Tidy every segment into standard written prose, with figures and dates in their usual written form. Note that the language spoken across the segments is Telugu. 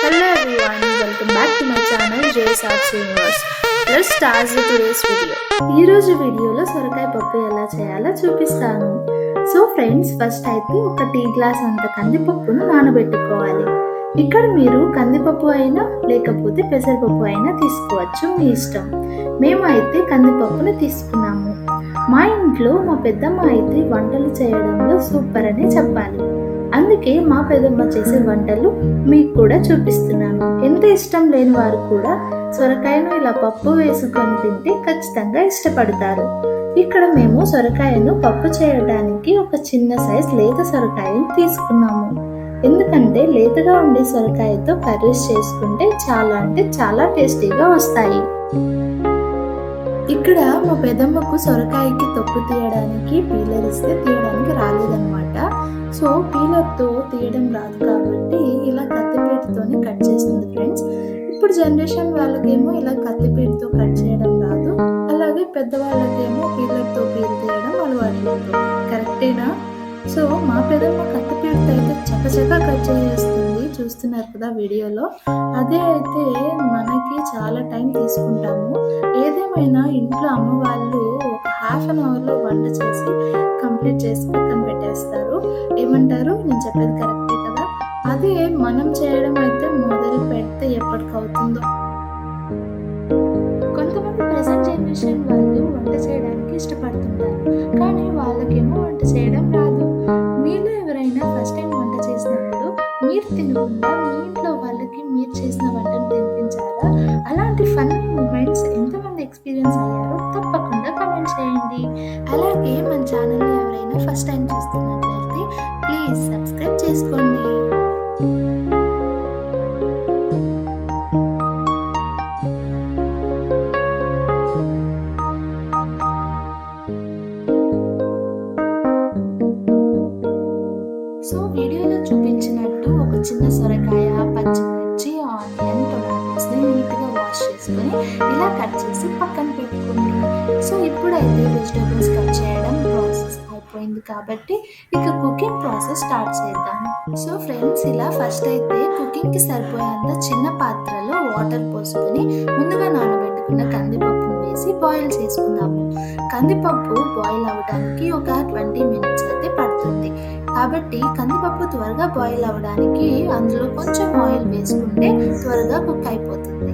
Hello everyone, welcome back to my channel JSR's Universe. Let's start with today's video. ఈ రోజు వీడియోలో సొరకాయ పప్పు ఎలా చేయాలో చూపిస్తాను. సో ఫ్రెండ్స్, ఫస్ట్ అయితే ఒక టీ గ్లాస్ అంత కందిపప్పును నానబెట్టుకోవాలి. ఇక్కడ మీరు కందిపప్పు అయినా లేకపోతే పెసరపప్పు అయినా తీసుకోవచ్చు, మీ ఇష్టం. మేమైతే కందిపప్పును తీసుకున్నాము. మా ఇంట్లో మా పెద్దమ్మ అయితే వంటలు చేయడంలో సూపర్ అని చెప్పాలి. అందుకే మా పెద్దమ్మ చేసే వంటలు మీకు కూడా చూపిస్తున్నాను. ఎంత ఇష్టం లేని వారు కూడా సొరకాయను ఇలా పప్పు వేసుకొని తింటే ఖచ్చితంగా ఇష్టపడతారు. ఇక్కడ మేము సొరకాయను పప్పు చేయడానికి ఒక చిన్న సైజ్ లేత సొరకాయను తీసుకున్నాము. ఎందుకంటే లేతగా ఉండే సొరకాయతో కర్రీస్ చేసుకుంటే చాలా అంటే చాలా టేస్టీగా వస్తాయి. ఇక్కడ మా పెద్దమ్మకు సొరకాయకి తొక్కు తీయడానికి పీలర్ ఇస్తే తీయడానికి రాలేదన్నమాట. సో పీలర్తో తీయడం రాదు కాబట్టి ఇలా కత్తిపీటతోనే కట్ చేస్తుంది ఫ్రెండ్స్. ఇప్పుడు జనరేషన్ వాళ్ళకేమో ఇలా కత్తిపీటతో కట్ చేయడం రాదు, అలాగే పెద్దవాళ్ళకేమో పీలర్తో పీల్ తీయడం అలవాటు లేదు. కరెక్టేనా? సో మా పెద్దమ్మ కత్తిపీటతో అయితే చక్కచక్క కట్ చేస్తుంది, చూస్తున్నారు కదా వీడియోలో. అదే అయితే మనకి చాలా టైం తీసుకుంటాము. ఏదేమైనా ఇంట్లో అమ్మ వాళ్ళు ఒక హాఫ్ అన్ అవర్లో వంట చేసి కంప్లీట్ చేసి పక్కన పెట్టేస్తారు. ఏమంటారు? నేను చెప్పేది కరెక్టే కదా? అదే మనం చేయడం అయితే మొదలు పెడితే ఎప్పటికవుతుందో. కొంతమంది ప్రెసెంట్ జనరేషన్ వాళ్ళు వంట చేయడానికి ఇష్టపడుతుంటారు, కానీ వాళ్ళకేమో వంట చేయడం రాదు. మీలో ఎవరైనా ఫస్ట్ టైం వంట చేసినప్పుడు మీరు తినకుండా మీ ఇంట్లో వాళ్ళకి మీరు చేసిన వంటను తినిపించారా? అలాంటి ఫన్నీ మూమెంట్స్ ఎంతమంది ఎక్స్పీరియన్స్ అయ్యారో తప్పకుండా కామెంట్ చేయండి. అలాగే మన ఛానల్ని ఎవరైనా ఫస్ట్ టైం చూస్తున్నట్లయితే ప్లీజ్ సబ్స్క్రైబ్ చేసుకోండి. సో వీడియోలో చూపించినట్టు ఒక చిన్న సొరకాయ, పచ్చిమిర్చి, ఆనియన్, టొమాటోస్ని నీట్గా వాష్ చేసుకొని ఇలా కట్ చేసి పక్కన పెట్టుకోండి. సో ఇప్పుడైతే వెజిటేబుల్స్ కట్ చేయడం ప్రాసెస్ అయిపోయింది కాబట్టి ఇక కుకింగ్ ప్రాసెస్ స్టార్ట్ చేద్దాం. సో ఫ్రెండ్స్, ఇలా ఫస్ట్ అయితే కుకింగ్కి సరిపోయేంత చిన్న పాత్రలో వాటర్ పోసుకొని ముందుగా నానబెట్టుకున్న కందిపప్పును వేసి బాయిల్ చేసుకుందాము. కందిపప్పు బాయిల్ అవ్వడానికి ఒక 20 minutes అయితే పడుతుంది. కాబట్టి కందిపప్పు త్వరగా బాయిల్ అవ్వడానికి అందులో కొంచెం ఆయిల్ వేసుకుంటే త్వరగా కుక్ అయిపోతుంది.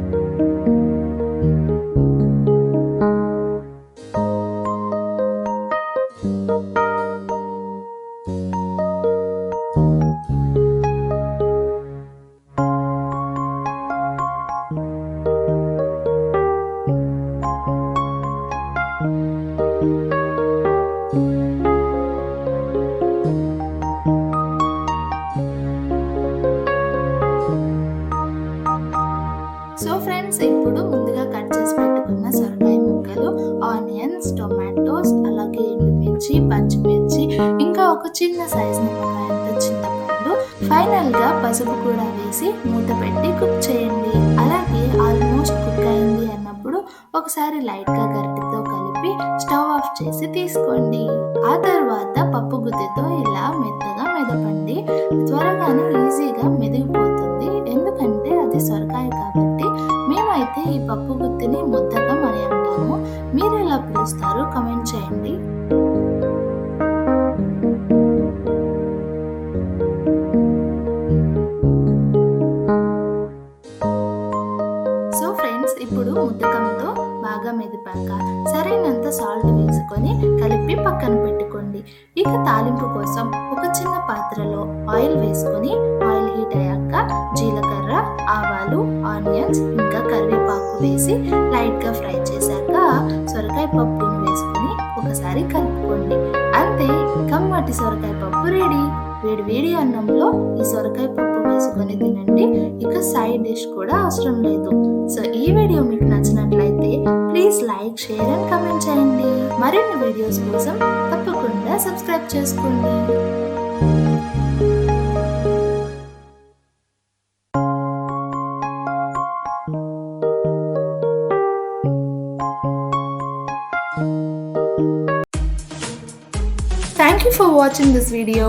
సో ఫ్రెండ్స్, ఇప్పుడు ముందుగా కట్ చేసి పెట్టుకున్న సొరకాయ ముక్కలు, ఆనియన్స్, టొమాటోస్, అలాగే ఎండుమిర్చి, పచ్చిమిర్చి, ఇంకా ఒక చిన్న సైజు నిమ్మకాయంత చింతపండు, ఫైనల్గా పసుపు కూడా వేసి మూత పెట్టి కుక్ చేయండి. అలాగే ఆల్మోస్ట్ కుక్ అయింది అన్నప్పుడు ఒకసారి లైట్గా గరిటెతో కలిపి స్టవ్ ఆఫ్ చేసి తీసుకోండి. ఆ తర్వాత పప్పు గుత్తితో ఇలా మెత్తగా మెదపండి. త్వరగానే ఈజీగా మెదిగిపోతుంది, ఎందుకంటే అది సొరకాయ కాబట్టి. మేమైతే ఈ పప్పు గుత్తిని ముద్దకం అని అంటాము. మీరు ఎలా పిలుస్తారో కామెంట్ చేయండి. సో ఫ్రెండ్స్, ఇప్పుడు ముద్దకంతో బాగా మెదిపాక సరైనంత సాల్ట్ వేసుకొని కలిపి పక్కన పెట్టుకోండి. ఇక తాలింపు కోసం ఒక చిన్న పాత్రలో ఆయిల్ వేసుకొని ఆయిల్ హీట్ అయ్యాక జీలకర్ర, ఆవాలు, ఆనియన్స్, ఇంకా కరివేపాకు వేసి లైట్గా ఫ్రై చేశాక సొరకాయ పప్పును వేసుకొని ఒకసారి కలుపుకోండి. అంతే, కమ్మటి సొరకాయ పప్పు రెడీ. వేడి వేడి అన్నంలో ఈ సొరకాయ పప్పు వేసుకొని తినండి. ఇక సైడ్ డిష్ కూడా అవసరం లేదు. సో ఈ వీడియో మీకు నచ్చినట్లయితే please like, share and comment చేయండి. మరిన్ని వీడియోస్ కోసం తప్పకుండా సబ్స్క్రైబ్ చేసుకోండి. Thank you for watching this video.